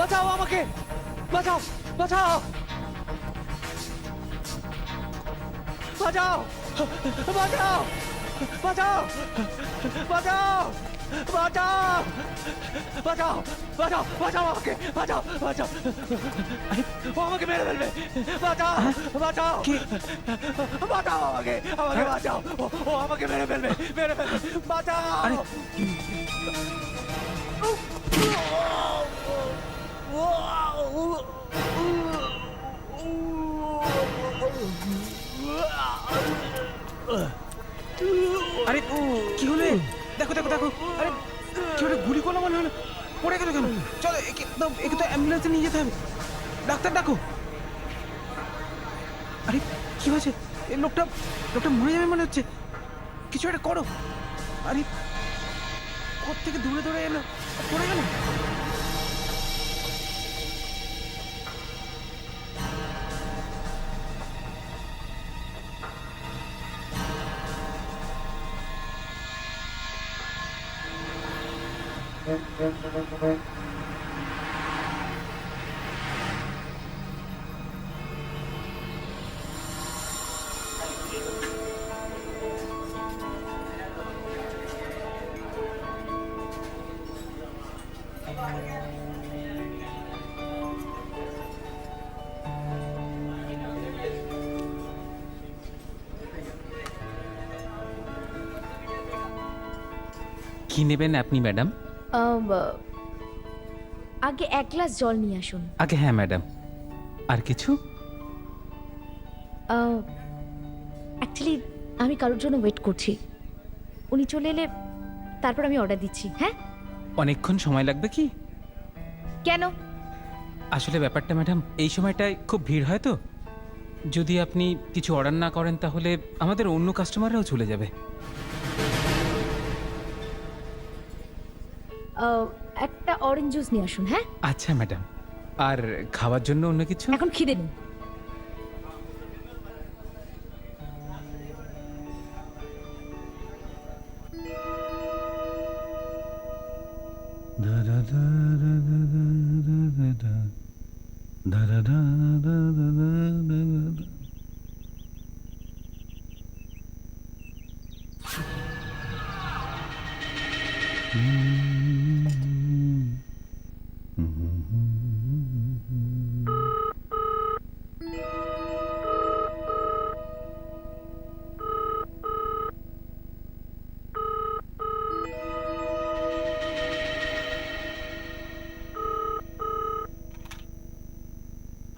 বাঁচাও আমাকে, বাঁচাও, বাঁচাও, বাঁচাও, বাঁচাও, বাঁচাও, বাঁচাও, বাঁচাও, বাঁচাও, বাঁচাও, বাঁচাও আমাকে, বাঁচাও, বাঁচাও, ও আমাকে মেরে ফেলবে, বাঁচাও, বাঁচাও, বাঁচাও আমাকে, আমাকে বাঁচাও, ও আমাকে মেরে ফেলবে, মেরে ফেলবে, বাঁচাও। আরে কি হলো? দেখো দেখো দেখো, আরে কি হলো? গুলি করলো মনে হলো, পড়ে গেল কেন? চলো একে তো অ্যাম্বুলেন্সে নিয়ে যেতে হবে, ডাক্তার ডাকো। আরে কি হয়েছে? এই লোকটা মরে যাবে মনে হচ্ছে, কিছু একটা করো। আরে কোত্থেকে দূরে দূরে এলো, পড়ে গেল। কি নেবেন আপনি ম্যাডাম? আগে এক গ্লাস জল নিয়ে আসুন। আগে হ্যাঁ ম্যাডাম। আর কিছু? অ্যাকচুয়ালি আমি কারোর জন্য ওয়েট করছি, উনি চলে এলে তারপর আমি অর্ডার দিচ্ছি। হ্যাঁ, অনেকক্ষণ সময় লাগবে কি? কেন? আসলে ব্যাপারটা ম্যাডাম, এই সময়টায় খুব ভিড় হয় তো, যদি আপনি কিছু অর্ডার না করেন তাহলে আমাদের অন্য কাস্টমাররাও চলে যাবে। একটা অরেঞ্জ জুস নিয়ে আসুন। হ্যাঁ, আচ্ছা ম্যাডাম। আর খাওয়ার জন্য অন্য কিছু? এখন খিদে নেই।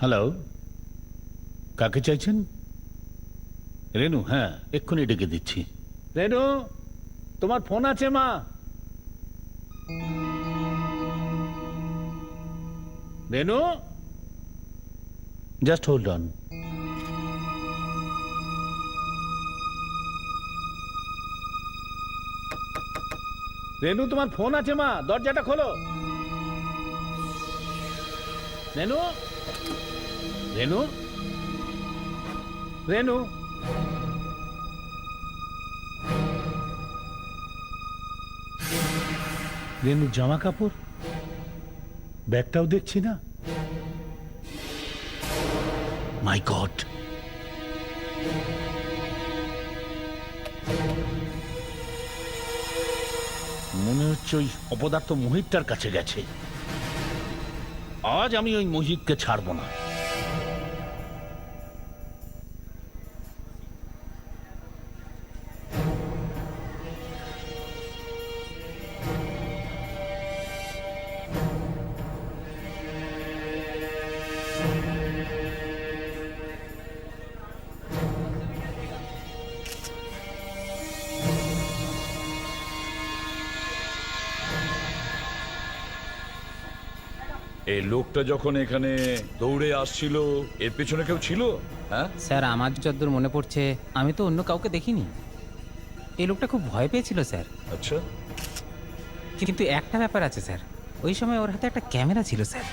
হ্যালো, কাকে চাইছেন? রেনু? হ্যাঁ, এক্ষুনি ডেকে দিচ্ছি। রেনু, তোমার ফোন আছে মা? রেনু, জাস্ট হোল্ড অন। রেনু, তোমার ফোন আছে মা, দরজাটা খোলো। রেনু, রেনু, রেনু, রেনুর জামা কাপড়, ব্যাগটাও দেখছি না। মাই গড, মনে হচ্ছে ওই অপদার্থ মোহিতটার কাছে গেছে। আজ আমি ওই মোহিতকে ছাড়বো না। এই লোকটা যখন এখানে দৌড়ে আসছিল, এর পেছনে কেউ ছিল? হ্যাঁ স্যার, আমার যতদূর মনে পড়ছে আমি তো অন্য কাউকে দেখিনি। এই লোকটা খুব ভয় পেয়েছিল স্যার। আচ্ছা, কিন্তু একটা ব্যাপার আছে স্যার, ওই সময় ওর হাতে একটা ক্যামেরা ছিল স্যার।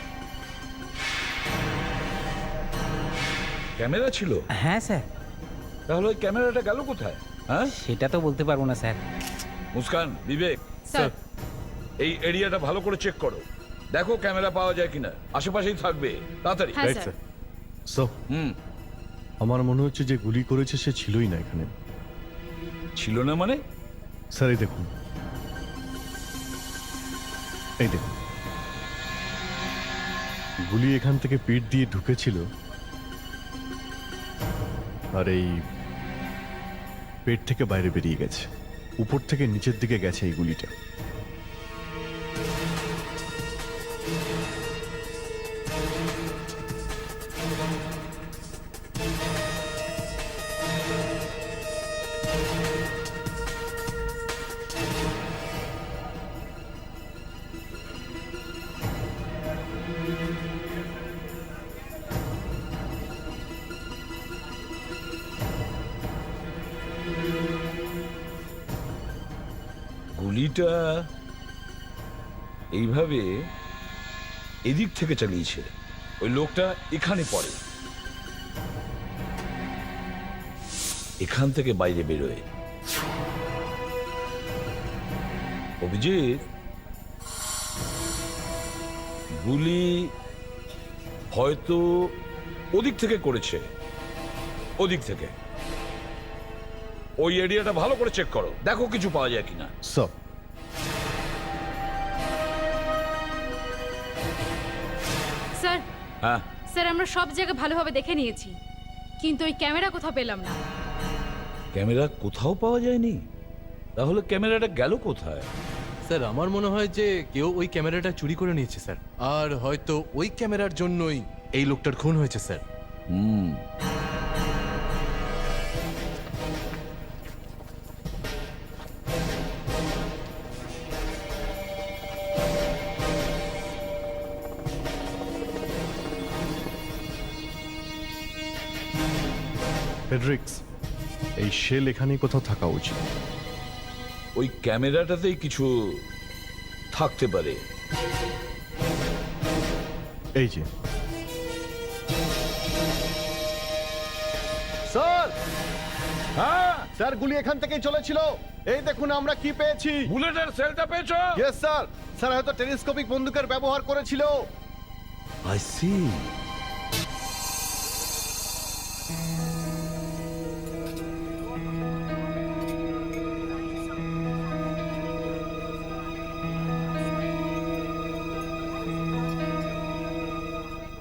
ক্যামেরা ছিল? হ্যাঁ স্যার। তাহলে ওই ক্যামেরাটা গেল কোথায়? হ্যাঁ, সেটা তো বলতে পারবো না স্যার। মুস্কান, বিবেক, স্যার, এই এরিয়াটা ভালো করে চেক করো। দেখো ক্যামেরা পাওয়া যায় কিনা, আশেপাশেই থাকবে, তাড়াতাড়ি। হ্যাঁ রাইট স্যার। স্যার হুম। আমার মনে হচ্ছে যে গুলি করেছে সে ছিলই না এখানে। ছিল না মানে? স্যার এই দেখুন, এই দেখুন, গুলি এখান থেকে পিঠ দিয়ে ঢুকেছিল আর এই পেট থেকে বাইরে বেরিয়ে গেছে। উপর থেকে নিচের দিকে গেছে এই গুলিটা। গুলিটা এইভাবে এদিক থেকে চালিয়েছে, ওই লোকটা এখানে পড়ে, এখান থেকে বাইরে বেরোয়। অভিজিৎ, গুলি হয়তো ওদিক থেকে করেছে, ওদিক থেকে। ওই এরিয়াটা ভালো করে চেক করো, দেখো কিছু পাওয়া যায় কিনা। স্যার স্যার, হ্যাঁ, স্যার আমরা সব জায়গা ভালোভাবে দেখে নিয়েছি, কিন্তু ওই ক্যামেরা কোথাও পেলাম না। ক্যামেরা কোথাও পাওয়া যায়নি? তাহলে ক্যামেরাটা গেল কোথায়? স্যার আমার মনে হয় যে কেউ ওই ক্যামেরাটা চুরি করে নিয়েছে স্যার, আর হয়তো ওই ক্যামেরার জন্যই এই লোকটার খুন হয়েছে স্যার। হুম। ফেডরিক্স, এই শেল এখানেই কোথাও থাকা উচিত। ওই ক্যামেরাটাতেই কিছু থাকতে পারে। এই যে স্যার, হ্যাঁ, স্যার গুলি এখান থেকেই চলেছিল। এই দেখুন আমরা কি পেয়েছি। বুলেটের সেলটা পেয়েছো? ইয়েস স্যার, স্যার হয়তো টেলিস্কোপিক বন্দুকের ব্যবহার করেছিল। I C.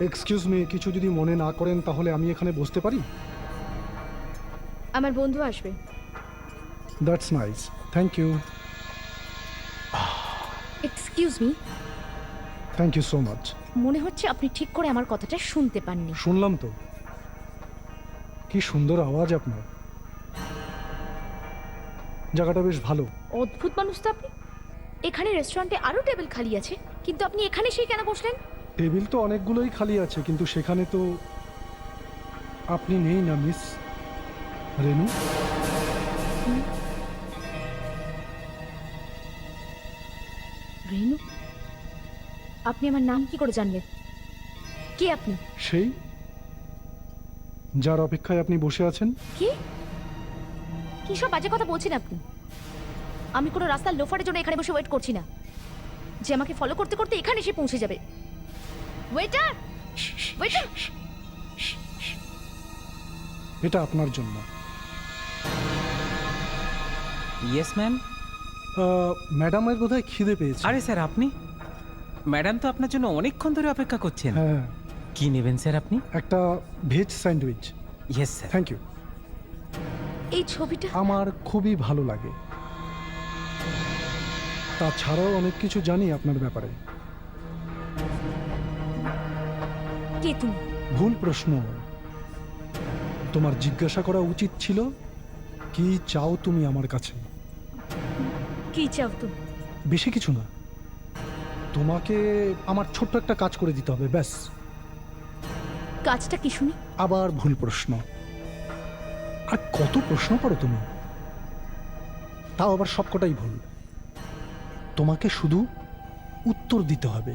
এক্সকিউজ মি, কিছু যদি মনে না করেন তাহলে আমি এখানে বসতে পারি? আমার বন্ধু আসবে। That's nice, thank you. Excuse me, thank you so much. মনে হচ্ছে আপনি ঠিক করে আমার কথাটা শুনতে পাননি। শুনলাম তো, কি সুন্দর আওয়াজ আপনার। জায়গাটা বেশ ভালো। অদ্ভুত মানুষ তো আপনি। এখানে রেস্টুরেন্টে আরো টেবিল খালি আছে, কিন্তু আপনি এখানে সেই কেন বসলেন? টেবিল তো অনেকগুলোই খালি আছে, কিন্তু সেখানে তো আপনি নেই না মিস রেনু। রেনু? আপনি আমার নাম কি করে জানলেন? কে আপনি? সেই যার অপেক্ষায় আপনি বসে আছেন। কি কি সব বাজে কথা বলছেন আপনি? আমি কোনো রাস্তার লোফারের জন্য এখানে বসে ওয়েট করছি না, যে আমাকে ফলো করতে করতে এখানে এসে পৌঁছে যাবে। Waiter, waiter! এটা আপনার জন্য। Yes ma'am. ম্যাডামের বোধহয় খিদে পেয়েছে। আরে স্যার আপনি? ম্যাডাম তো আপনার জন্য অনেকক্ষণ ধরে অপেক্ষা করছেন। হ্যাঁ, কি নেবেন স্যার আপনি? একটা veg sandwich. Yes sir. Thank you. এই ছবিটা আমার খুবই ভালো লাগে। তাছাড়াও অনেক কিছু জানি আপনার ব্যাপারে। কে তুমি? ভুল প্রশ্ন। তোমার জিজ্ঞাসা করা উচিত ছিল, কি চাও তুমি আমার কাছে? কি চাও তুমি? বেশি কিছু না, তোমাকে আমার ছোট্ট একটা কাজ করে দিতে হবে, ব্যাস। কাজটা কি শুনি? আবার ভুল প্রশ্ন। আর কত প্রশ্ন করো তুমি, তাও আবার সবকটাই ভুল। তোমাকে শুধু উত্তর দিতে হবে,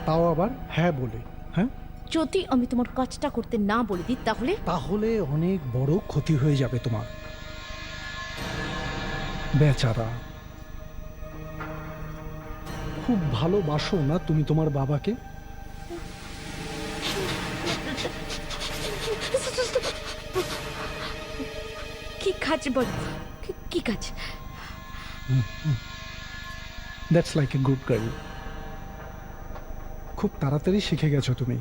তাও আবার হ্যাঁ বলে। হ্যাঁ, যদি আমি তোমার কাজটা করতে না বলে দিই তাহলে? তাহলে অনেক বড় ক্ষতি হয়ে যাবে তোমার। বেচারা খুব ভালোবাসো না তুমি তোমার বাবাকে? কি কাজ বল, কি কাজ? That's like a good girl. খুব তাড়াতাড়ি শিখে গেছো তুমি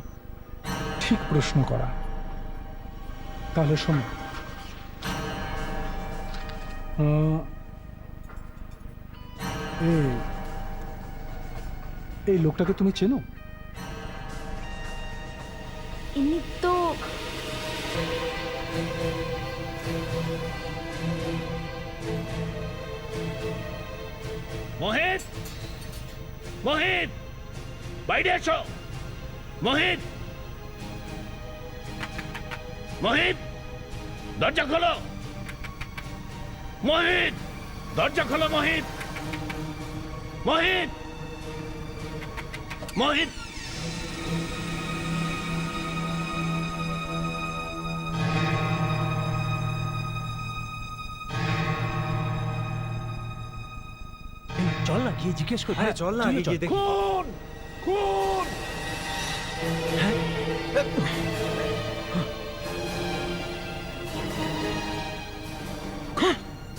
ঠিক প্রশ্ন করা। তাহলে শোনো, এই লোকটাকে তুমি চেনো? ইনি তো মোহিত, মোহিত, বাইরে এসো। মোহিত, মোহিত, দরজা খোলো। মোহিত, দরজা খোলো। মোহিত, মোহিত, মোহিত। চল না গিয়ে জিজ্ঞেস করি। হ্যাঁ চল না, গিয়ে দেখি। খুন, খুন।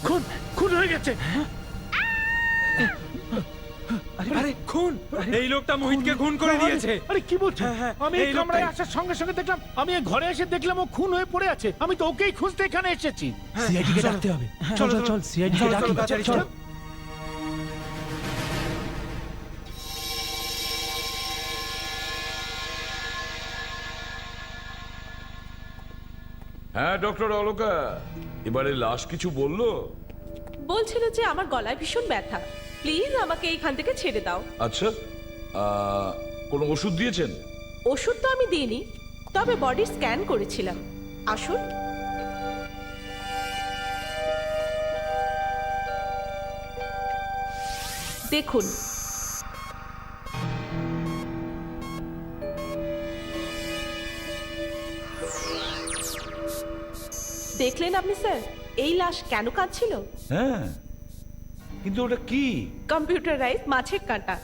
খুন খুন হয়ে গেছে। আরে খুন! এই লোকটা মোহিতকে খুন করে দিয়েছে। আরে কি বলছো? হ্যাঁ, আমি এই এই কামরায় লোকটাই। আসার সঙ্গে সঙ্গে দেখলাম, আমি এই ঘরে এসে দেখলাম ও খুন হয়ে পড়ে আছে। আমি তো ওকেই খুঁজতে এখানে এসেছি। সিআইডি কে ডাকতে হবে। চল চল চল, সিআইডি কে ডাকি। চল। হ্যাঁ ডক্টর অলোকা, এবারে লাশ কিছু বললো? বলছিল যে আমার গলায় ভীষণ ব্যথা, প্লিজ আমাকে এইখান থেকে ছেড়ে দাও। আচ্ছা, কোনো ওষুধ দিয়েছেন? ওষুধ তো আমি দিইনি, তবে বডি স্ক্যান করেছিলাম। আসুন। দেখুন, দেখলেন আপনি স্যার এই লাশ কেন কাঁদছিল? হ্যাঁ, কিন্তু ওটা কি? কম্পিউটারাইজ মাছের কাঁটা,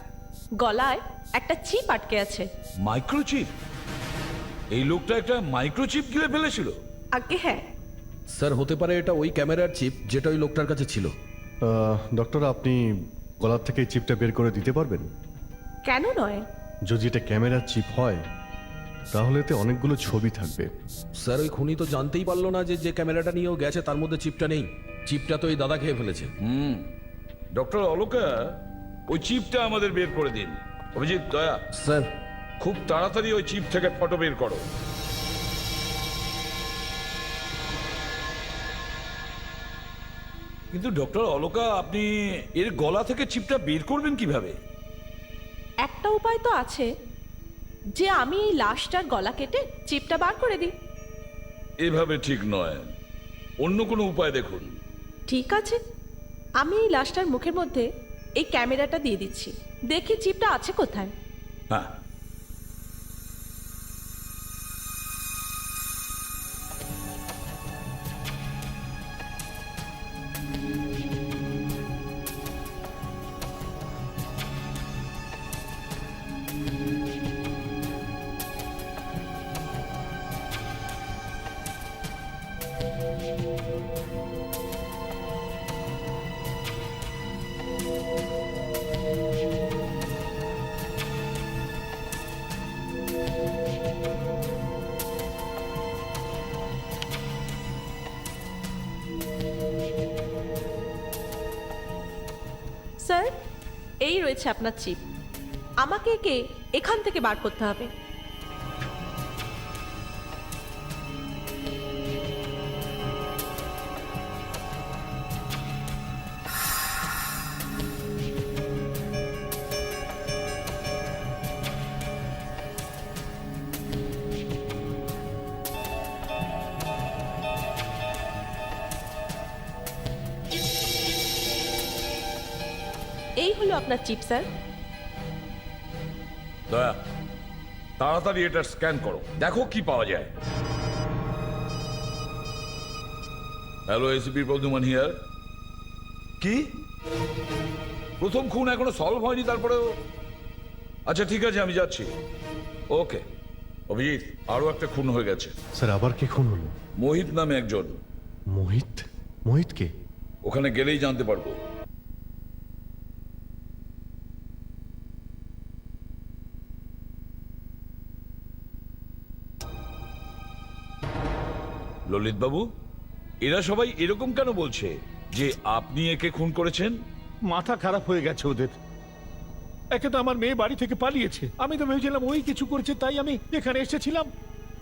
গলায় একটা চিপ আটকে আছে। মাইক্রোচিপ? এই লোকটা একটা মাইক্রোচিপ গিলে ফেলেছিল? আগে হ্যাঁ। স্যার হতে পারে এটা ওই ক্যামেরার চিপ যেটা ওই লোকটার কাছে ছিল। ডক্টর, আপনি গলার থেকে এই চিপটা বের করে দিতে পারবেন? কেন নয়? যদি এটা ক্যামেরার চিপ হয় তাহলে এতে অনেকগুলো ছবি থাকবে। স্যার ওই খুনি তো জানতেই পারলো না যে যে ক্যামেরাটা নিয়েও গেছে তার মধ্যে চিপটা নেই। চিপটা তো ওই দাদা খেয়ে ফেলেছে। ডক্টর অলোকা, ওই চিপটা আমাদের বের করে দিন। অভিজিৎ, দয়া, স্যার খুব তাড়াতাড়ি ওই চিপ থেকে ফটো বের করো। কিন্তু ডক্টর অলোকা, আপনি এর গলা থেকে চিপটা বের করবেন কিভাবে? একটা উপায় তো আছে, যে আমি এই লাশটার গলা কেটে চিপটা বার করে দিই। এভাবে ঠিক নয়, অন্য কোনো উপায় দেখুন। ঠিক আছে, আমি এই লাশটার মুখের মধ্যে এই ক্যামেরাটা দিয়ে দিচ্ছি, দেখি চিপটা আছে কোথায়। হ্যাঁ, স্যার এই রয়েছে আপনার চিপ, আমাকে একে এখান থেকে বার করতে হবে। এই হলো আপনার চিপ স্যার। দয়া, তাড়াতাড়ি এটা স্ক্যান করো, দেখো কি পাওয়া যায়। Hello, ACP Pradyuman here. কি প্রথম খুন এখনো সলভ হয়নি, তারপরেও আচ্ছা ঠিক আছে, আমি যাচ্ছি। ওকে অভিজিৎ, আরো একটা খুন হয়ে গেছে। স্যার আবার কে খুন হলো? মোহিত নামে একজন। মোহিত? মোহিত কে? ওখানে গেলেই জানতে পারবো। ললিত বাবু, এরা সবাই এরকম কেন বলছে যে আপনি একে খুন করেছেন? মাথা খারাপ হয়ে গেছে ওদের। একে তো আমার মেয়ে বাড়ি থেকে পালিয়েছে, আমি তো ভেবেছিলাম ওই কিছু করেছে, তাই আমি এখানে এসেছিলাম।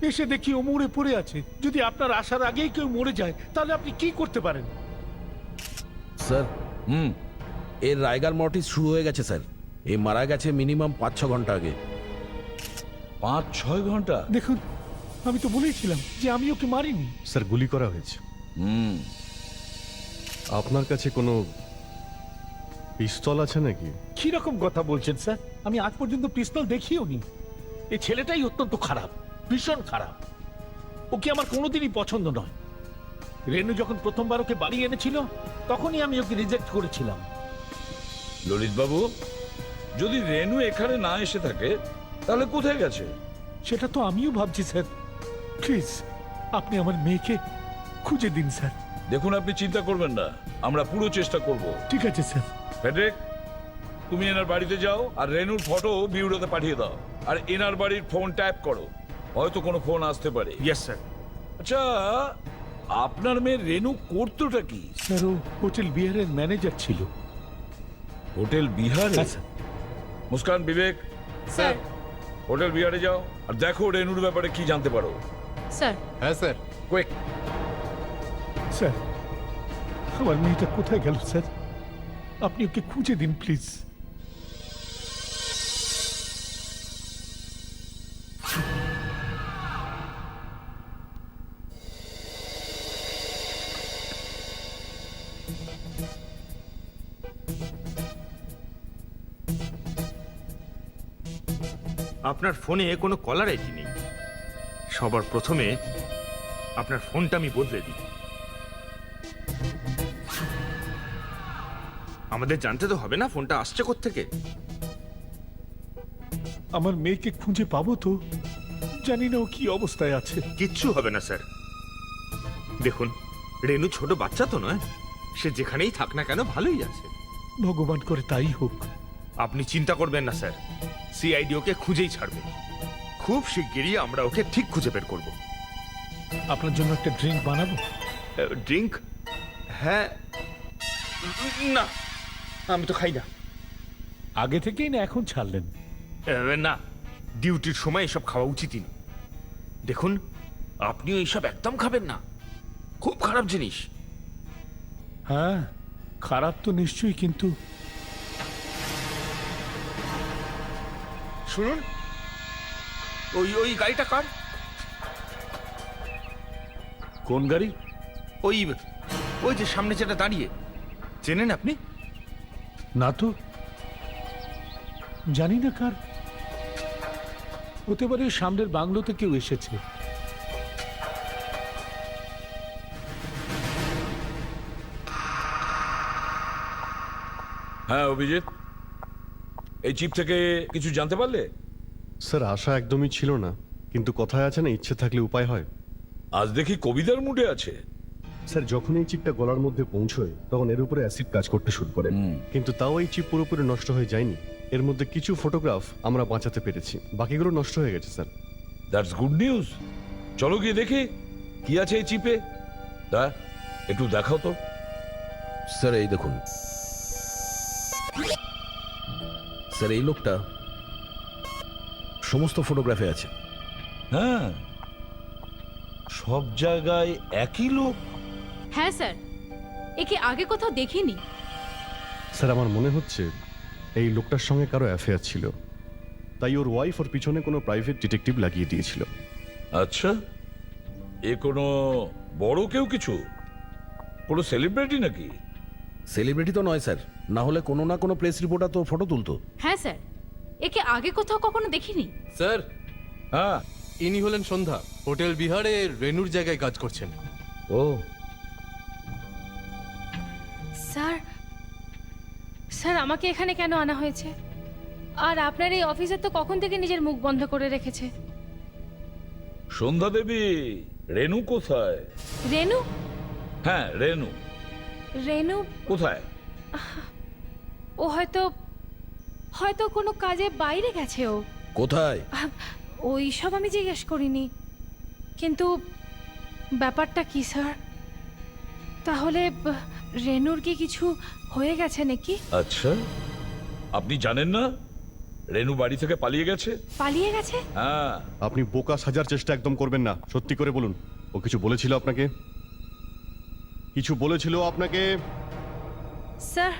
এসে দেখি ও মরে পড়ে আছে। যদি আপনার আসার আগেই কেউ মরে যায় তাহলে আপনি কি করতে পারেন? স্যার হুম, এর রাইগার মর্টিস শুরু হয়ে গেছে স্যার। এ মারা গেছে মিনিমাম 5-6 ঘন্টা আগে। 5-6 ঘন্টা? দেখুন, আমি তো বলেইছিলাম যে আমি ওকে মারিনি। স্যার গুলি করা হয়েছে। হুম, আপনার কাছে কোনো পিস্তল আছে নাকি? কি রকম কথা বলছেন স্যার? আমি আজ পর্যন্ত পিস্তল দেখিও নি। এই ছেলেটাই অত্যন্ত খারাপ, ভীষণ খারাপ। ওকে আমার কোনোদিনই পছন্দ নয়। রেনু যখন প্রথমবার ওকে বাড়ি এনেছিল তখনই আমি ওকে রিজেক্ট করেছিলাম। ললিত বাবু, যদি রেনু এখানে না এসে থাকে তাহলে কোথায় গেছে? সেটা তো আমিও ভাবছি স্যার। প্লিজ আপনি আমার মেয়েকে খুঁজে দিন স্যার। দেখুন, আপনি চিন্তা করবেন না, আমরা পুরো চেষ্টা করব। ঠিক আছে স্যার। ফেডরিক, তুমি এনার বাড়িতে যাও আর রেনুর ফটো বিউরোতে পাঠিয়ে দাও। আর এনার বাড়ির ফোন ট্যাপ করো, হয়তো কোনো ফোন আসতে পারে। Yes sir. আচ্ছা, আপনার মেয়ে রেনু করতোটা কি? স্যার ও হোটেল বিহারের ম্যানেজার ছিল। হোটেল বিহারে? হ্যাঁ স্যার। মুস্কান, বিবেক, স্যার। হোটেল বিহারে যাও আর দেখো রেনুর ব্যাপারে কি জানতে পারো। স্যার। হ্যাঁ স্যার। কুইক। স্যার, আমার মেয়েটা কোথায় গেল স্যার? আপনি ওকে খুঁজে দিন প্লিজ। আপনার ফোনে কোনো কলার আইডি নেই। সবার প্রথমে আপনার ফোনটা আমি বদলে দিই। আমাদের জানতে তো হবে না ফোনটা আসছে কোত্থেকে। আমার মেয়েকে খুঁজে পাবো তো? জানি না ও কি অবস্থায় আছে। কিচ্ছু হবে না স্যার। দেখুন, রেনু ছোট বাচ্চা তো নয়, সে যেখানেই থাক না কেন ভালোই আছে। ভগবান করে তাই হোক। আপনি চিন্তা করবেন না স্যার, সিআইডি ওকে খুঁজেই ছাড়বে। খুব শিগগিরই আমরা ওকে ঠিক খুঁজে বের করব। আপনার জন্য একটা ড্রিঙ্ক বানাবো? ড্রিঙ্ক? হ্যাঁ। না, আমি তো খাই না। আগে থেকেই না এখন ছাড়লেন? না, ডিউটির সময় এসব খাওয়া উচিতই না। দেখুন, আপনিও এইসব একদম খাবেন না, খুব খারাপ জিনিস। হ্যাঁ, খারাপ তো নিশ্চয়ই, কিন্তু শুনুন, ওই ওই গাড়িটা কার? কোন গাড়ি? ওই ওই যে সামনে যেটা দাঁড়িয়ে, চেনেন আপনি? না তো, জানি না কার। হতে পারে সামনের বাংলোতে কেউ এসেছে। হ্যাঁ অভিজিৎ, এই চিপ থেকে কিছু জানতে পারলে? স্যার আশা একদমই ছিল না, কিন্তু কথায় আছে না, ইচ্ছে থাকলে উপায় হয়। আজ দেখি কবিতার মুডে আছে। স্যার যখন এই চিপটা গলার মধ্যে পৌঁছয় তখন এর উপরে অ্যাসিড কাজ করতে শুরু করে, কিন্তু তাও এই চিপ পুরোপুরি নষ্ট হয়ে যায়নি। এর মধ্যে কিছু ফটোগ্রাফ আমরা বাঁচাতে পেরেছি, বাকিগুলো নষ্ট হয়ে গেছে স্যার। That's good news. চলো গিয়ে দেখি কি আছে এই চিপে। তা একটু দেখাও তো। স্যার এই দেখুন, স্যার এই লোকটা সমস্ত ফটোগ্রাফে আছে। হ্যাঁ, সব জায়গায় একই লোক। হ্যাঁ স্যার, একে আগে কোথাও দেখিনি। স্যার আমার মনে হচ্ছে এই লোকটার সঙ্গে কারো অ্যাফেয়ার ছিল, তাই ওর ওয়াইফ ওর পিছনে কোনো প্রাইভেট ডিটেকটিভ লাগিয়ে দিয়েছিল। আচ্ছা, এ কোনো বড় কেউ, কিছু কোনো সেলিব্রিটি নাকি? সেলিব্রিটি তো নয় স্যার, না হলে কোনো না কোনো প্রেস রিপোর্টার তো ফটো তুলতো। হ্যাঁ স্যার, একে আগে কোথাও কখনো দেখিনি। স্যার, হ্যাঁ, ইনি হলেন সন্ধ্যা, হোটেল বিহারে রেনুর জায়গায় কাজ করছেন। ও স্যার, স্যার আমাকে এখানে কেন আনা হয়েছে? আর আপনার এই অফিসার তো কখন থেকে নিজের মুখ বন্ধ করে রেখেছে। সন্ধ্যা দেবী, রেনু কোথায়? রেনু? হ্যাঁ, রেনু রেনু কোথায়? ও হয়তো হয়তো কোনো কাজে বাইরে গেছে। ও কোথায়? ওই সব আমি জিজ্ঞেস করিনি, কিন্তু ব্যাপারটা কি স্যার? তাহলে রেনুর কি কিছু হয়ে গেছে নাকি? আচ্ছা, আপনি জানেন না রেনু বাড়ি থেকে পালিয়ে গেছে? পালিয়ে গেছে? হ্যাঁ। আপনি বোকা সাজার চেষ্টা একদম করবেন না, সত্যি করে বলুন, ও কিছু বলেছিল আপনাকে? কিছু বলেছিল আপনাকে? স্যার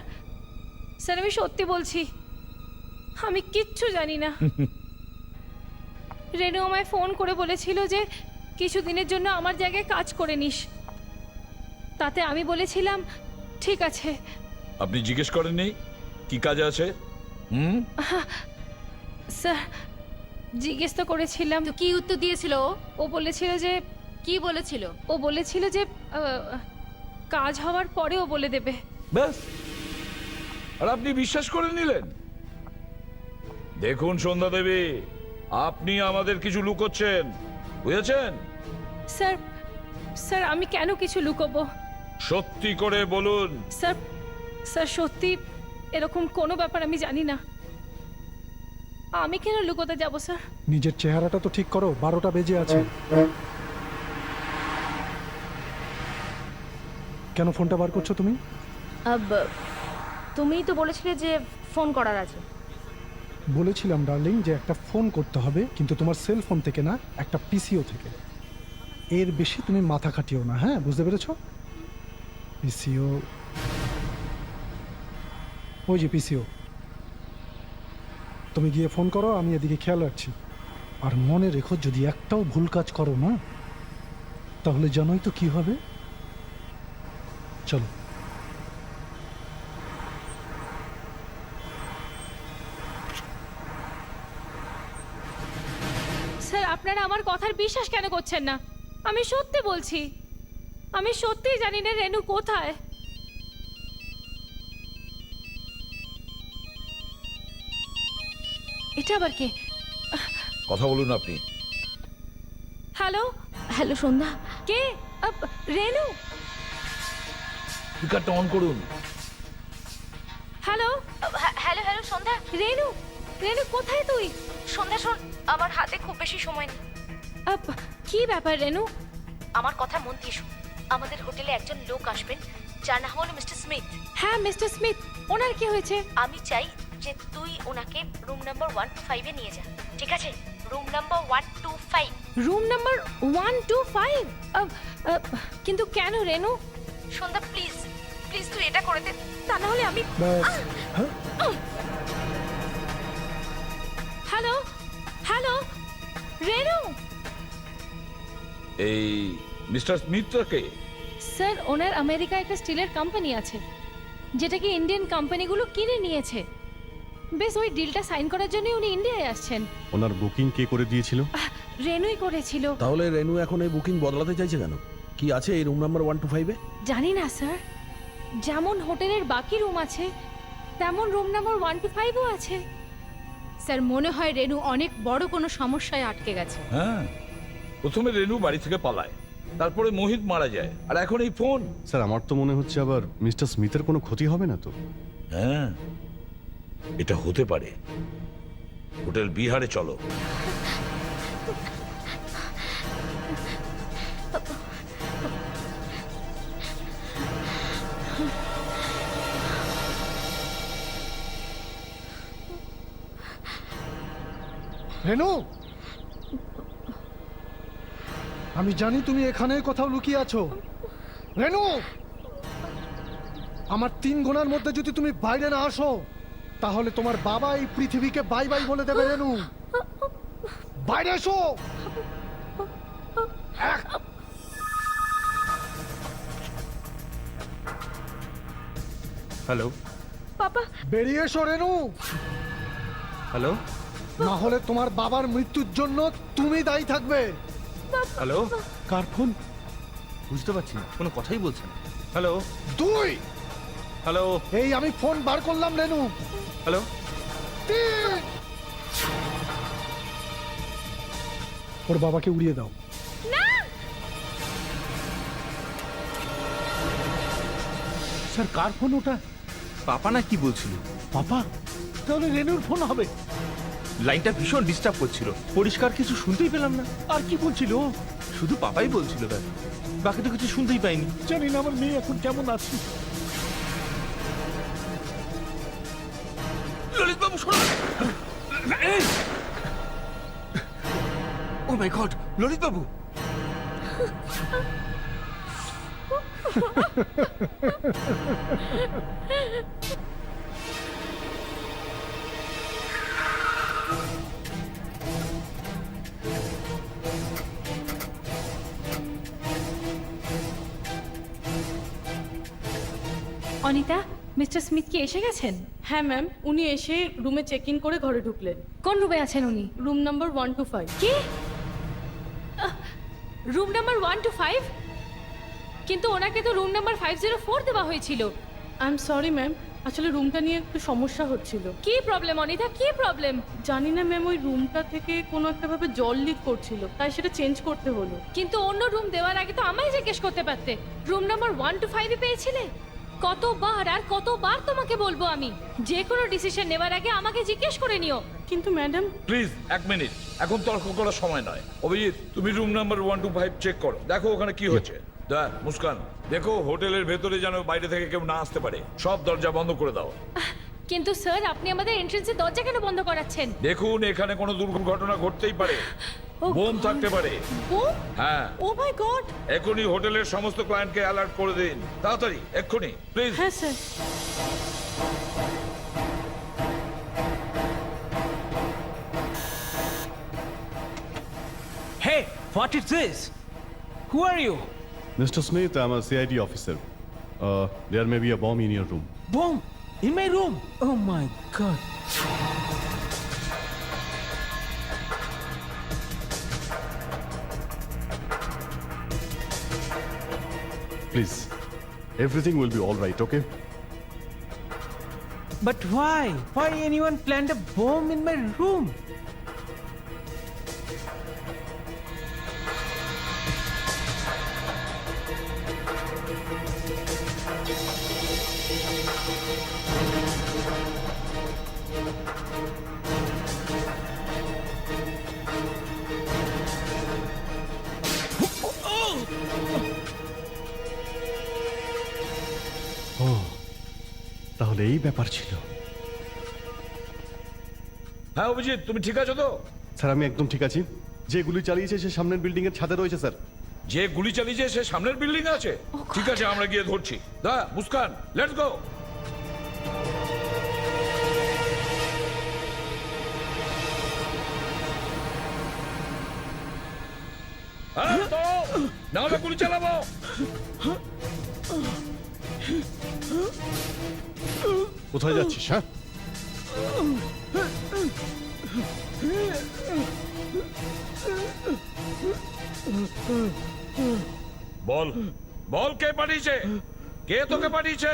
স্যার আমি সত্যি বলছি, আমি কিচ্ছু জানি না। রেনু আমায় ফোন করে বলেছিল যে কিছু দিনের জন্য আমার জায়গায় কাজ করে নিস। তাতে আমি বলেছিলাম ঠিক আছে। আপনি জিজ্ঞেস করেননি কি কাজ আছে? স্যার জিজ্ঞেস তো করেছিলাম। তো কি উত্তর দিয়েছিল ও? ও বলেছিল যে কি বলেছিল? ও বলেছিল যে কাজ হওয়ার পরে ও বলে দেবে। ব্যাস, আর আপনি বিশ্বাস করে নিলেন? দেখুন সন্ধ্যা দেবী, আপনি আমাদের কিছু লুকোচ্ছেন, বুঝেছেন? স্যার স্যার আমি কেন কিছু লুকোবো? সত্যি করে বলুন। স্যার স্যার সত্যি এরকম কোনো ব্যাপার আমি জানি না। আমি কেন লুকোতে যাব স্যার? নিজের চেহারাটা তো ঠিক করো, 12টা বেজে আছে। কেন ফোনটা বার করছো তুমি? তুমিই তো বলেছিলে যে ফোন করার আছে। বলেছিলাম ডার্লিং যে একটা ফোন করতে হবে, কিন্তু তোমার সেল ফোন থেকে না, একটা পিসিও থেকে। এর বেশি তুমি মাথা খাটিও না, হ্যাঁ বুঝতে পেরেছো? পিসিও, ওই যে পিসিও। তুমি গিয়ে ফোন করো, আমি এদিকে খেয়াল রাখছি। আর মনে রেখো, যদি একটাও ভুল কাজ করো না, তাহলে জানোই তো কি হবে। চলো। স্যার আপনারা আমার কথার বিশ্বাস কেন করছেন না? আমি সত্যি বলছি, আমি সত্যিই জানি না রেনু কোথায়। এটা আবার কে? কথা বলুন আপনি। Hello hello Sandhya. কে? রেনু? স্পিকারটা অন করুন। Hello hello hello Sandhya. Renu, Renu কোথায় তুই? সন্ধ্যা শোন, আমার হাতে খুব বেশি সময় নেই। কি ব্যাপার রেনু? আমার কথা মন দিয়ে শোন। আমাদের হোটেলে একজন লোক আসবেন, যার নাম হলো মিস্টার স্মিথ। হ্যাঁ মিস্টার স্মিথ, ওনার কি হয়েছে? আমি চাই যে তুই ওনাকে রুম নাম্বার 125-এ নিয়ে যা, ঠিক আছে? Room number 125। Room number 125? কিন্তু কেন রেনু? সন্ধ্যা প্লিজ প্লিজ তুই এটা করে দে, তা না হলে আমি। ব্যাস, হ্যাঁ? হ্যালো হ্যালো রেনু। এই মিস্টার স্মিথটাকে? স্যার ওনার আমেরিকায় একটা স্টিলের কোম্পানি আছে, যেটাকে ইন্ডিয়ান কোম্পানিগুলো কিনে নিয়েছে। বেশ ওই ডিলটা সাইন করার জন্য উনি ইন্ডিয়ায় আসছেন। ওনার বুকিং কে করে দিয়েছিল? রেনুই করেছিল। তাহলে রেনু এখন এই বুকিং বদলাতে চাইছে কেন? কি আছে এই রুম নাম্বার 125-এ? জানি না স্যার, যেমন হোটেলের বাকি রুম আছে তেমন রুম নাম্বার 125ও আছে। স্যার মনে হয় রেনু অনেক বড় কোনো সমস্যায় আটকে গেছে। হ্যাঁ, প্রথমে রেনু বাড়ি থেকে পালায়, তারপরে মোহিত মারা যায়, আর এখন এই ফোন। স্যার আমার তো মনে হচ্ছে আবার মিস্টার স্মিথের কোনো ক্ষতি হবে না তো? হ্যাঁ, এটা হতে পারে। হোটেল বিহারে চলো। রেনু, আমি জানি তুমি এখানে কোথাও লুকিয়ে আছো। রেনু, আমার 3 গোনার মধ্যে যদি তুমি বাইরে না আসো, তাহলে তোমার বাবা এই পৃথিবীকে বাই বাই বলে দেবে। রেনু, বাইরে এসো। হ্যালো পাপা, বেরিয়ে এসো রেনু, হ্যালো না হলে তোমার বাবার মৃত্যুর জন্য তুমি দায়ী থাকবে। হ্যালো, কার ফোন? বুঝতে পারছি না, কোনো কথাই বলছেন। হ্যালো, তুই হ্যালো এই আমি ফোন বার করলাম রেনু। হ্যালো ওর বাবাকে উড়িয়ে দাও। স্যার কার ফোন ওটা? পাপা না কি বলছিল? পাপা? তাহলে রেনুর ফোন হবে। লাইনটা ভীষণ ডিস্টার্ব করছিল, পরিষ্কার কিছু শুনতেই পেলাম না। আর কি বলছিল? শুধু পাপাই বলছিল ব্যাস, বাকি তো কিছু শুনতেই পাইনি। জানি না আমার মেয়ে এখন কেমন আছে। ললিত বাবু শোনো। ও মাই গড, ললিত বাবু। অনিতা, মিস্টার স্মিথ কি এসে গেছেন? হ্যাঁ ম্যাম, উনি এসে রুমে চেক ইন করে ঘরে ঢুকলেন। কোন রুমে আছেন উনি? Room number 125। কি? Room number 125? কিন্তু ওনাকে তো রুম নাম্বার 504 দেওয়া হয়েছিল। আই এম সরি ম্যাম, আসলে রুমটা নিয়ে একটু সমস্যা হচ্ছিল। কি প্রবলেম অনিতা, কি প্রবলেম? জানি না ম্যাম, ওই রুমটা থেকে কোনো একটা ভাবে জল লিক করছিল, তাই সেটা চেঞ্জ করতে হলো। কিন্তু অন্য রুম দেওয়ার আগে তো আমায় জিজ্ঞেস করতে পারতে। রুম নাম্বার 125 পেয়েছিলে? কতবার আর কতবার তোমাকে বলবো আমি, যে কোনো ডিসিশন নেওয়ার আগে আমাকে জিজ্ঞেস করে নিও। কিন্তু ম্যাডাম। প্লিজ এক মিনিট, এখন তর্ক করার সময় নয়। অভিজিৎ, তুমি রুম নাম্বার 125 চেক করো, দেখো ওখানে কি হয়েছে। মুস্কান, দেখো হোটেলের ভেতরে যেন বাইরে থেকে কেউ না আসতে পারে, সব দরজা বন্ধ করে দাও। কিন্তু স্যার, আপনি আমাদের এন্ট্রান্সের দরজা কেন বন্ধ করাচ্ছেন? দেখুন এখানে কোনো দুর্ঘটনা ঘটতেই পারে, বোম থাকতে পারে। বোম? হ্যাঁ। ও মাই গড। এখনই হোটেলের সমস্ত ক্লায়েন্টকে অ্যালার্ট করে দিন, তাড়াতাড়ি, এক্ষুনি প্লিজ। হ্যাঁ sir. Hey, what is this? Who are you? Mr. Smith, I'm a CID officer. There may be a bomb in your room. Bomb in my room. Oh my god. Please, everything will be all right, okay? But why? Why anyone planned a bomb in my room? তাহলে এই ব্যাপার ছিল। হ্যাঁ অভিজিৎ, তুমি ঠিক আছো তো? Sir আমি একদম ঠিক আছি। যে গুলি চালিয়েছে সে সামনের বিল্ডিং এর ছাদে রয়েছে স্যার। যে গুলি চালিয়েছে সে সামনের বিল্ডিং আছে? ঠিক আছে, আমরা গিয়ে ধরছি। Muskan, let's go. না হলে গুলি চালাবো। কোথায় যাচ্ছিস? হ্যাঁ, বল বল, কে পাঠিয়েছে? কে তোকে পাঠিয়েছে?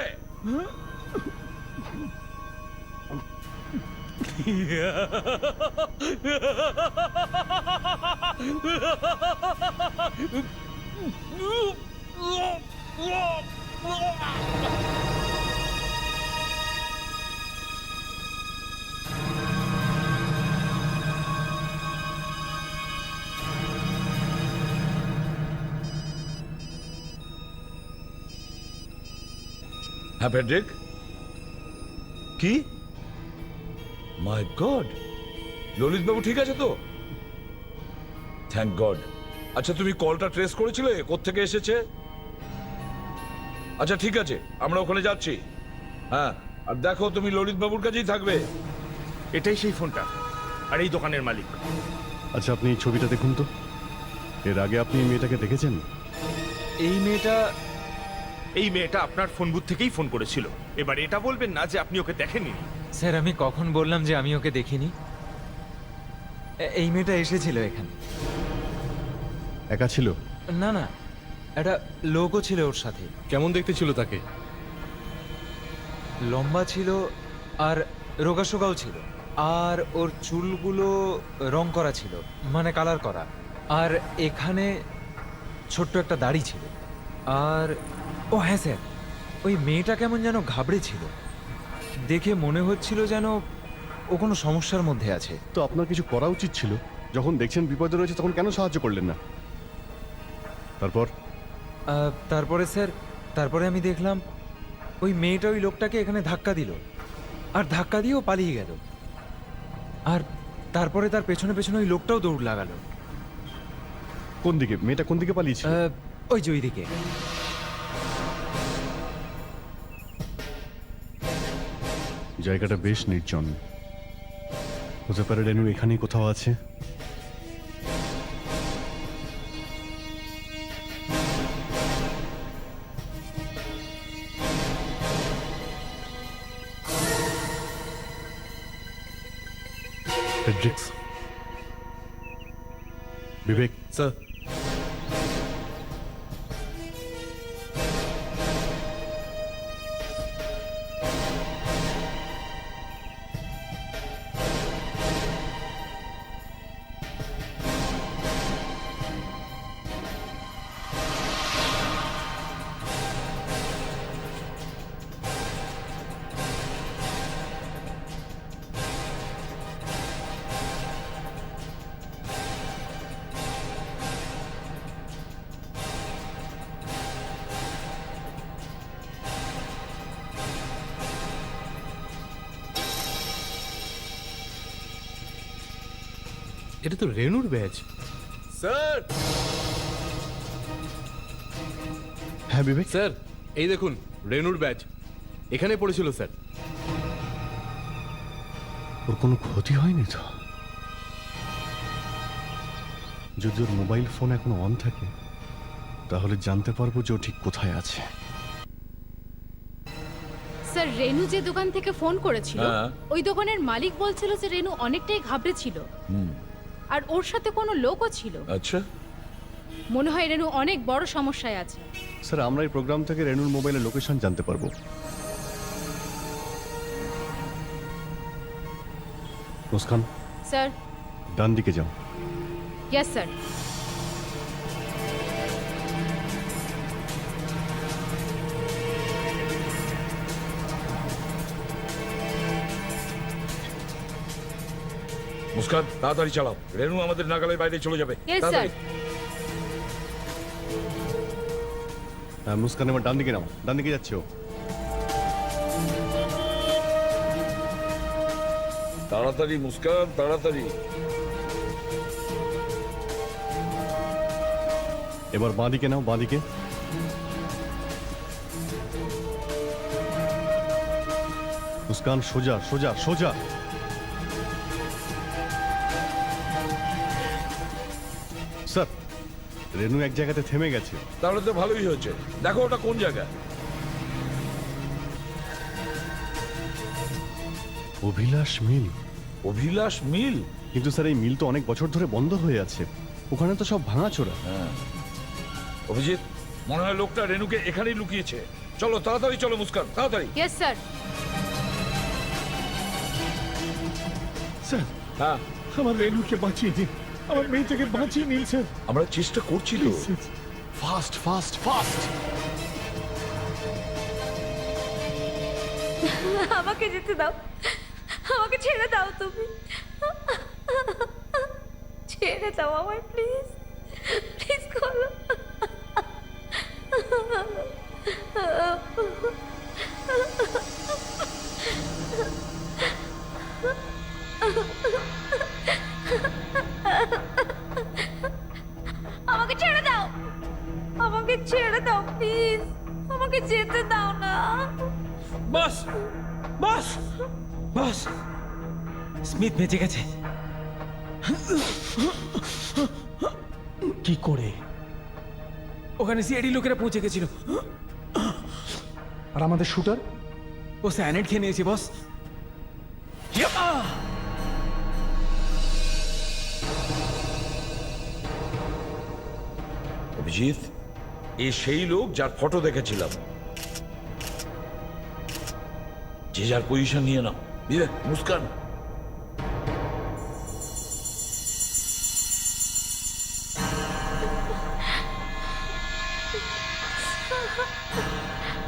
হ্যাঁ ফেডরিক। কি? মাই গড, ললিত বাবু ঠিক আছে তো? Thank god. আচ্ছা, তুমি কলটা ট্রেস করেছিলে কোত্থেকে এসেছে? আচ্ছা ঠিক আছে, আমরা ওখানে যাচ্ছি। হ্যাঁ, আর দেখো তুমি ললিত বাবুর কাছেই থাকবে। এটাই সেই ফোনটা, আর এই দোকানের মালিক। আচ্ছা আপনি এই ছবিটা দেখুন তো। এর আগে আপনি এই মেয়েটাকে দেখেছেন? এই মেয়েটা আপনার ফোন বুথ থেকেই ফোন করেছিল। এবার এটা বলবেন না যে আপনি ওকে দেখেননি। স্যার, আমি কখন বললাম যে আমি ওকে দেখিনি? এই মেয়েটা এসেছিল এখানে। একা ছিল? না না, একটা লোকও ছিল ওর সাথে। কেমন দেখতে ছিল তাকে? লম্বা ছিল আর রোগাসোগাও ছিল, আর ওর চুলগুলো রং করা ছিল, মানে কালার করা, আর এখানে ছোট্ট একটা দাড়ি ছিল। আর ও হ্যাঁ স্যার, ওই মেয়েটা কেমন যেন ঘাবড়ে ছিল, দেখে মনে হচ্ছিল যেন ও কোনো সমস্যার মধ্যে আছে। তো আপনার কিছু করা উচিত ছিল। যখন দেখছেন বিপদে রয়েছে তখন কেন সাহায্য করলেন না? তারপর তারপরে স্যার, তারপরে আমি দেখলাম ওই মেয়েটা ওই লোকটাকে এখানে ধাক্কা দিল, আর ধাক্কা দিয়ে ও পালিয়ে গেল। আর তারপরে তার পেছনে পেছনে ওই লোকটাও দৌড় লাগালো। কোন দিকে? মেয়েটা কোন দিকে পালিয়েছে? ওই যে ওই দিকে। জায়গাটা বেশ নির্জন। হতে পারে রেনু এখানেই কোথাও আছে। ফেডরিক্স, বিবেক, স্যার এটা তো রেনুর ব্যাচ। স্যার, হ্যাঁ বিবেক, স্যার এই দেখুন রেনুর ব্যাচ এখানে পড়েছিল স্যার। ওর কোনো ক্ষতি হয়নি তো? যদি ওর মোবাইল ফোন এখন অন থাকে তাহলে জানতে পারবো যে ও ঠিক কোথায় আছে। স্যার, রেনু যে দোকান থেকে ফোন করেছিল, হ্যাঁ। ওই দোকানের মালিক বলছিল যে রেনু অনেকটাই ঘাবড়ে ছিল, আর ওর সাথে কোনো লোকও ছিল। আচ্ছা, মনে হয় রেনু অনেক বড় সমস্যায় আছে। স্যার, আমরা এই প্রোগ্রাম থেকে রেনুর মোবাইলের লোকেশন জানতে পারবো। মুস্কান, স্যার। ডান দিকে যাও। Yes sir. মুস্কান তাড়াতাড়ি চালাও, রেনু আমাদের নাগালের বাইরে চলে যাবে। Yes sir. তাড়াতাড়ি। হ্যাঁ মুস্কান, এবার ডান দিকে নাও। ডান দিকে যাচ্ছে ও। তাড়াতাড়ি মুস্কান, তাড়াতাড়ি। এবার বাঁ দিকে নাও, বাঁ দিকে। মুস্কান, সোজা সোজা সোজা। স্যার, রেনু এক জায়গাতে থেমে গেছে। তাহলে তো ভালোই হয়েছে। দেখো ওটা কোন জায়গা। অভিলাষ মিল। অভিলাষ মিল? কিন্তু স্যার এই মিল তো অনেক বছর ধরে বন্ধ হয়ে আছে, ওখানে তো সব ভাঙাচোরা। অভিজিৎ, মনে হয় লোকটা রেনুকে এখানেই লুকিয়েছে। চলো তাড়াতাড়ি, চলো মুস্কান, তাড়াতাড়ি। Yes sir. স্যার, হ্যাঁ, আমার রেনুকে বাঁচিয়ে দিন, আমার মেয়েটাকে বাঁচিয়ে নিন স্যার। আমরা চেষ্টা করছি তো। Fast fast fast. আমাকে যেতে দাও, আমাকে ছেড়ে দাও, তুমি ছেড়ে দাও আমায়, প্লিজ প্লিজ করো। আমাকে ছেড়ে দাও, আমাকে ছেড়ে দাও প্লিজ, আমাকে যেতে দাও না। বস, বস, বস, স্মিথ বেঁচে গেছে। কি করে? ওখানে সিআইডি লোকেরা পৌঁছে গেছিল। আর আমাদের শুটার? ও স্যানেট খেয়ে নিয়েছে বস। অভিজিৎ, এ সেই লোক যার ফটো দেখেছিলাম। যে যার পজিশন নিয়ে নাও। বুঝলে মুস্কান?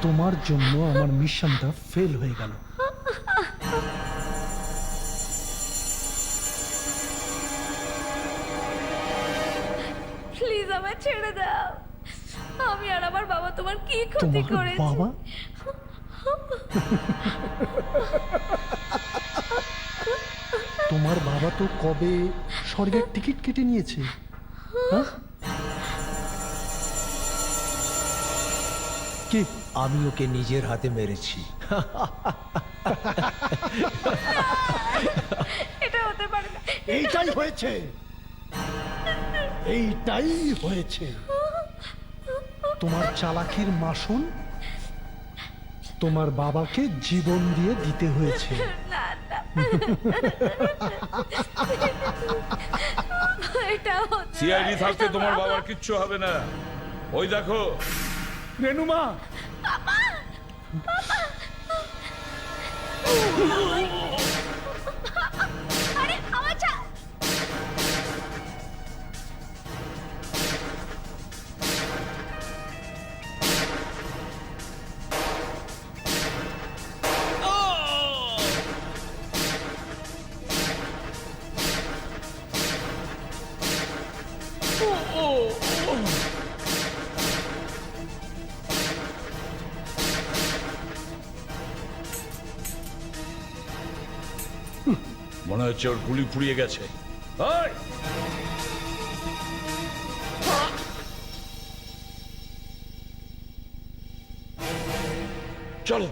তোমার জন্য আমার মিশনটা ফেল হয়ে গেল। প্লিজ আমায় ছেড়ে দাও। আমি আর আমার বাবা তোমার কি ক্ষতি তোমার করেছি? বাবা? তোমার বাবা তো কবে স্বর্গের টিকিট কেটে নিয়েছে। হ্যাঁ? কে? আমি ওকে নিজের হাতে মেরেছি। এটা হতে পারে না। এইটাই হয়েছে, এইটাই হয়েছে। তোমার চালাকির মাসুল তোমার বাবাকে জীবন দিয়ে দিতে হয়েছে। না না, এটা হতে সিআইডি থাকতে তোমার বাবার কিচ্ছু হবে না। ওই দেখো রেনুমা, আরে আমার মনে হচ্ছে ওর গুলি ফুরিয়ে গেছে। এই! চলো।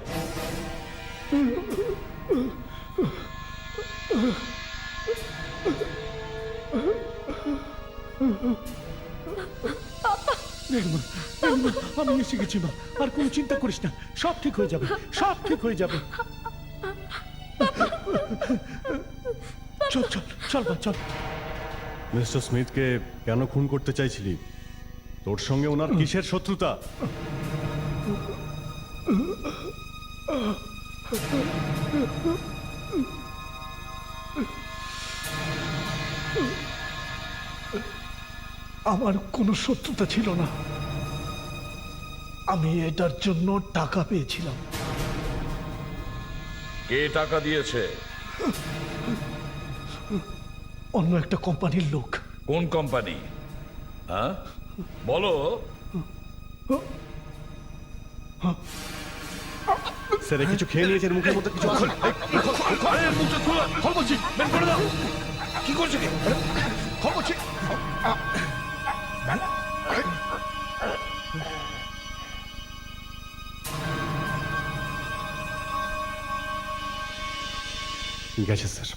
রেনুমা, রেনুমা, আমি এসে গেছি মা। আর কোনো চিন্তা করিস না, সব ঠিক হয়ে যাবে, সব ঠিক হয়ে যাবে। চল চল চল মা, চল। মিস্টার স্মিথকে কেন খুন করতে চাইছিলি? তোর সঙ্গে ওনার কিসের শত্রুতা? আমার কোনো শত্রুতা ছিল না। আমি এটার জন্য টাকা পেয়েছিলাম। কে টাকা দিয়েছে? অন্য একটা কোম্পানির লোক। কোন কোম্পানি? হ্যাঁ বলো। স্যার কিছু খেয়ে নিয়েছে, মুখের মধ্যে কিছু আছে। আরে, মুখটা খোলো, খোল বলছি, বের করে দাও। কি করছে কি? খোল বলছি। গেছে স্যার।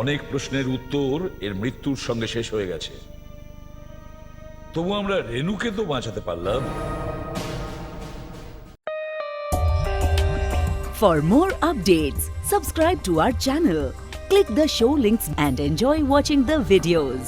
অনেক প্রশ্নের উত্তর এর মৃত্যুর সঙ্গে শেষ হয়ে গেছে। তবু আমরা রেনুকে তো বাঁচাতে পারলাম। For more updates, subscribe to our channel, click the show links and enjoy watching the videos.